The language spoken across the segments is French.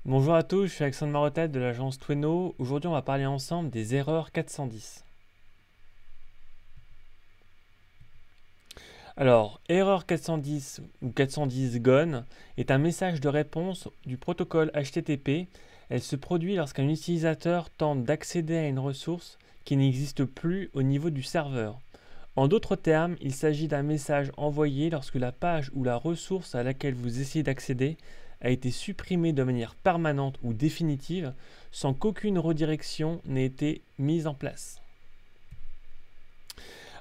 Bonjour à tous, je suis Alexandre Marotet de l'agence Tweno. Aujourd'hui, on va parler ensemble des erreurs 410. Alors, erreur 410 ou 410 gone est un message de réponse du protocole HTTP. Elle se produit lorsqu'un utilisateur tente d'accéder à une ressource qui n'existe plus au niveau du serveur. En d'autres termes, il s'agit d'un message envoyé lorsque la page ou la ressource à laquelle vous essayez d'accéder a été supprimée de manière permanente ou définitive sans qu'aucune redirection n'ait été mise en place.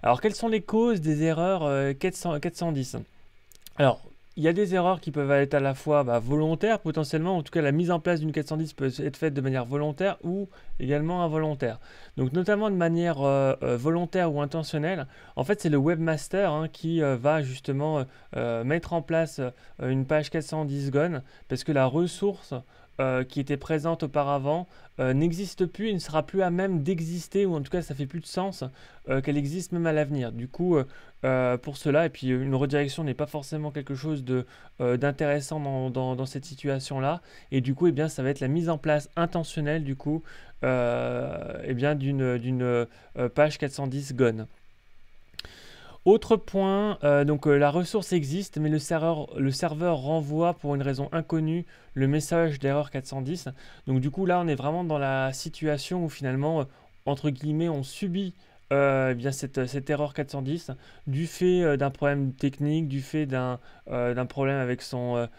Alors, quelles sont les causes des erreurs 410? Alors, il y a des erreurs qui peuvent être à la fois volontaires potentiellement, en tout cas la mise en place d'une 410 peut être faite de manière volontaire ou également involontaire. Donc notamment de manière volontaire ou intentionnelle, en fait c'est le webmaster qui va justement mettre en place une page 410 gone parce que la ressource qui était présente auparavant n'existe plus et ne sera plus à même d'exister, ou en tout cas ça fait plus de sens qu'elle existe même à l'avenir. Du coup, pour cela, et puis une redirection n'est pas forcément quelque chose d'intéressant dans cette situation-là, et du coup, ça va être la mise en place intentionnelle du coup d'une page 410 gone. Autre point, la ressource existe, mais le serveur renvoie pour une raison inconnue le message d'erreur 410. Donc du coup là, on est vraiment dans la situation où finalement, entre guillemets, on subit cette erreur 410 du fait d'un problème technique, du fait d'un problème avec son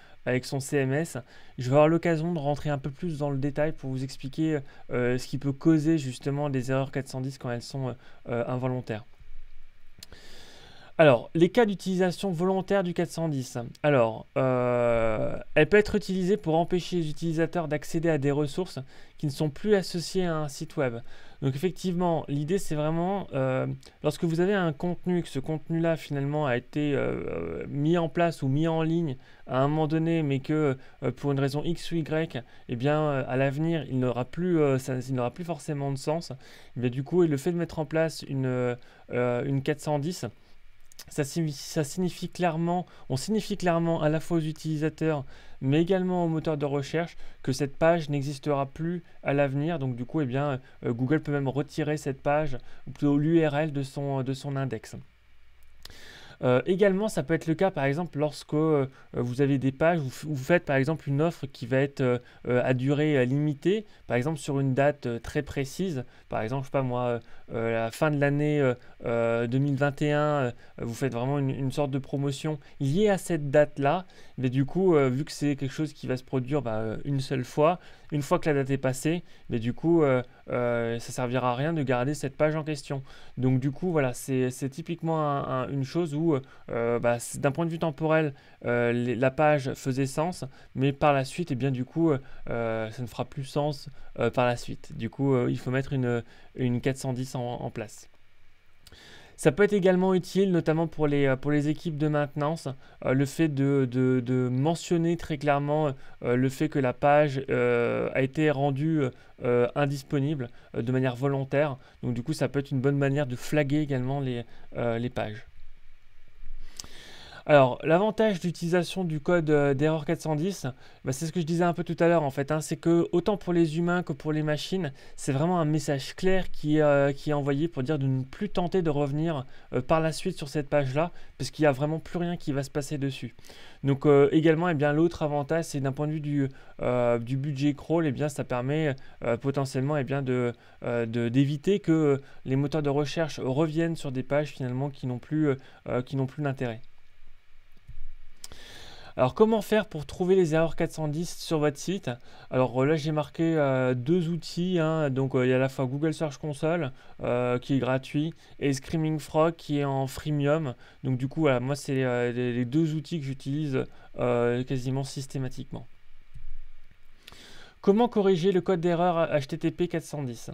CMS. Je vais avoir l'occasion de rentrer un peu plus dans le détail pour vous expliquer ce qui peut causer justement des erreurs 410 quand elles sont involontaires. Alors, les cas d'utilisation volontaire du 410. Alors, elle peut être utilisée pour empêcher les utilisateurs d'accéder à des ressources qui ne sont plus associées à un site web. Donc effectivement, l'idée c'est vraiment, lorsque vous avez un contenu, que ce contenu-là finalement a été mis en place ou mis en ligne à un moment donné, mais que pour une raison X ou Y, à l'avenir, il n'aura plus, il n'aura plus forcément de sens. Du coup, le fait de mettre en place une 410, ça signifie clairement, on signifie clairement à la fois aux utilisateurs, mais également aux moteurs de recherche, que cette page n'existera plus à l'avenir. Donc du coup, Google peut même retirer cette page, ou plutôt l'URL de son index. Également, ça peut être le cas par exemple lorsque vous avez des pages où vous faites par exemple une offre qui va être à durée limitée, par exemple sur une date très précise, par exemple, je sais pas moi, la fin de l'année 2021, vous faites vraiment une sorte de promotion liée à cette date-là, mais du coup, vu que c'est quelque chose qui va se produire une seule fois, une fois que la date est passée, mais du coup, ça servira à rien de garder cette page en question. Donc du coup, voilà, c'est typiquement une chose où, d'un point de vue temporel, la page faisait sens, mais par la suite, ça ne fera plus sens par la suite. Du coup, il faut mettre une 410 en place. Ça peut être également utile, notamment pour les équipes de maintenance, le fait de mentionner très clairement le fait que la page a été rendue indisponible de manière volontaire. Donc du coup, ça peut être une bonne manière de flaguer également les pages. Alors, l'avantage d'utilisation du code d'erreur 410, c'est ce que je disais un peu tout à l'heure en fait, c'est que autant pour les humains que pour les machines, c'est vraiment un message clair qui est envoyé pour dire de ne plus tenter de revenir par la suite sur cette page-là, parce qu'il n'y a vraiment plus rien qui va se passer dessus. Donc également, l'autre avantage, c'est d'un point de vue du budget crawl, ça permet potentiellement d'éviter que les moteurs de recherche reviennent sur des pages finalement qui n'ont plus d'intérêt. Alors comment faire pour trouver les erreurs 410 sur votre site? Alors là j'ai marqué deux outils, donc il y a à la fois Google Search Console qui est gratuit et Screaming Frog qui est en freemium. Donc du coup voilà, moi c'est les deux outils que j'utilise quasiment systématiquement. Comment corriger le code d'erreur HTTP 410?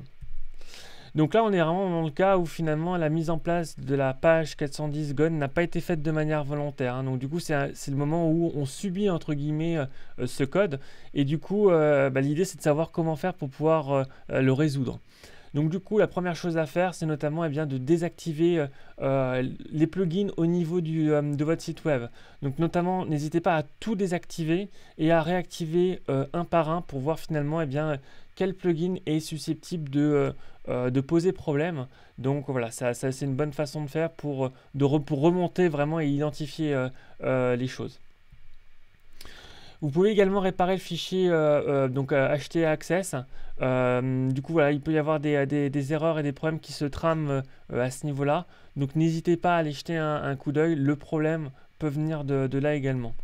Donc là, on est vraiment dans le cas où finalement la mise en place de la page 410 gone n'a pas été faite de manière volontaire. Donc du coup, c'est le moment où on subit entre guillemets ce code. Et du coup, l'idée c'est de savoir comment faire pour pouvoir le résoudre. Donc du coup, la première chose à faire, c'est notamment bien de désactiver les plugins au niveau de votre site web. Donc notamment, n'hésitez pas à tout désactiver et à réactiver un par un pour voir finalement bien, quel plugin est susceptible de poser problème. Donc voilà, ça c'est une bonne façon de faire pour remonter vraiment et identifier les choses. Vous pouvez également réparer le fichier donc HT-Access. Du coup, voilà, il peut y avoir des erreurs et des problèmes qui se trament à ce niveau-là. Donc, n'hésitez pas à aller jeter un coup d'œil. Le problème peut venir de là également.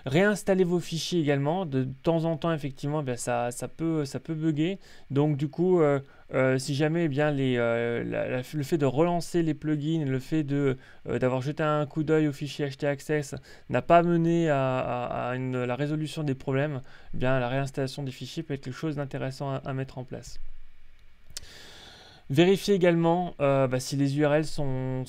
Réinstaller vos fichiers également. De temps en temps, effectivement, ça peut bugger. Donc, du coup, si jamais le fait de relancer les plugins, le fait d'avoir jeté un coup d'œil au fichier HT-Access n'a pas mené à la résolution des problèmes, la réinstallation des fichiers peut être quelque chose d'intéressant à mettre en place. Vérifiez également si les URL sont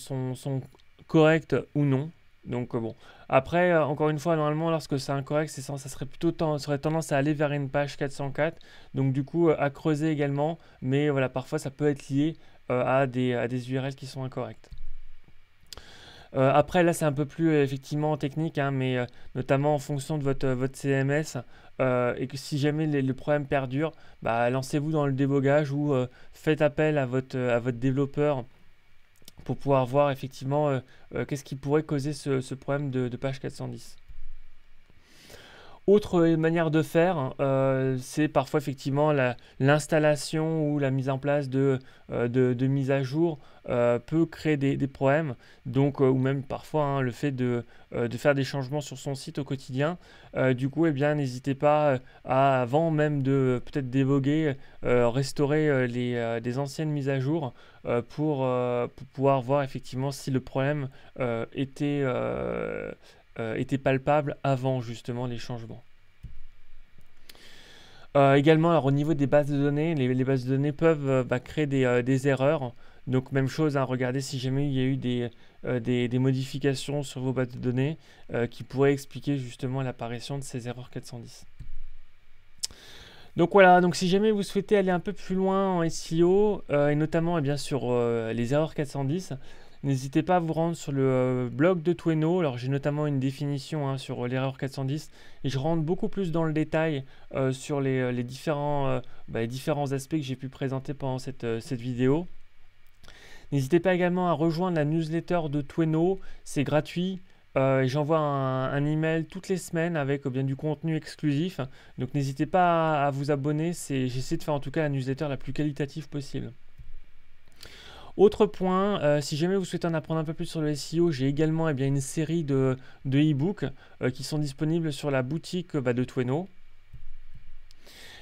correctes ou non. Donc bon, après, encore une fois, normalement, lorsque c'est incorrect, ça aurait tendance à aller vers une page 404. Donc du coup, à creuser également. Mais voilà, parfois, ça peut être lié à des URL qui sont incorrectes. Après, là, c'est un peu plus effectivement technique, hein, mais notamment en fonction de votre CMS. Et que si jamais le problème perdure, lancez-vous dans le débogage ou faites appel à votre développeur pour pouvoir voir effectivement qu'est-ce qui pourrait causer ce problème de page 410. Autre manière de faire, c'est parfois effectivement l'installation ou la mise en place de mise à jour peut créer des problèmes. Donc, ou même parfois hein, le fait de faire des changements sur son site au quotidien. Du coup, n'hésitez pas à, avant même de peut-être déboguer, restaurer des anciennes mises à jour pour pouvoir voir effectivement si le problème était palpable avant justement les changements. Également, alors, au niveau des bases de données, les bases de données peuvent créer des erreurs. Donc même chose, hein, regardez si jamais il y a eu des modifications sur vos bases de données qui pourraient expliquer justement l'apparition de ces erreurs 410. Donc voilà, donc si jamais vous souhaitez aller un peu plus loin en SEO et notamment sur les erreurs 410, n'hésitez pas à vous rendre sur le blog de Tweno. Alors j'ai notamment une définition hein, sur l'erreur 410 et je rentre beaucoup plus dans le détail sur les différents aspects que j'ai pu présenter pendant cette vidéo. N'hésitez pas également à rejoindre la newsletter de Tweno, c'est gratuit. J'envoie un email toutes les semaines avec du contenu exclusif. Donc n'hésitez pas à vous abonner. J'essaie de faire en tout cas la newsletter la plus qualitative possible. Autre point, si jamais vous souhaitez en apprendre un peu plus sur le SEO, j'ai également une série de e-books qui sont disponibles sur la boutique de Tweno.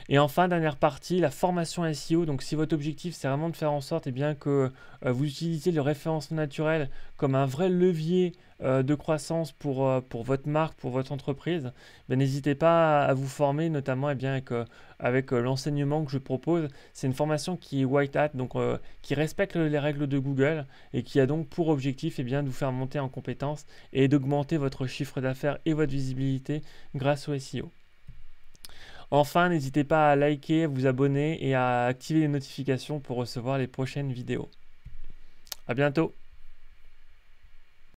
Et enfin, dernière partie, la formation SEO. Donc si votre objectif c'est vraiment de faire en sorte que vous utilisez le référencement naturel comme un vrai levier de croissance pour votre marque, pour votre entreprise, n'hésitez pas à vous former, notamment avec l'enseignement que je propose. C'est une formation qui est white hat, donc qui respecte les règles de Google et qui a donc pour objectif de vous faire monter en compétences et d'augmenter votre chiffre d'affaires et votre visibilité grâce au SEO. Enfin, n'hésitez pas à liker, à vous abonner et à activer les notifications pour recevoir les prochaines vidéos. À bientôt!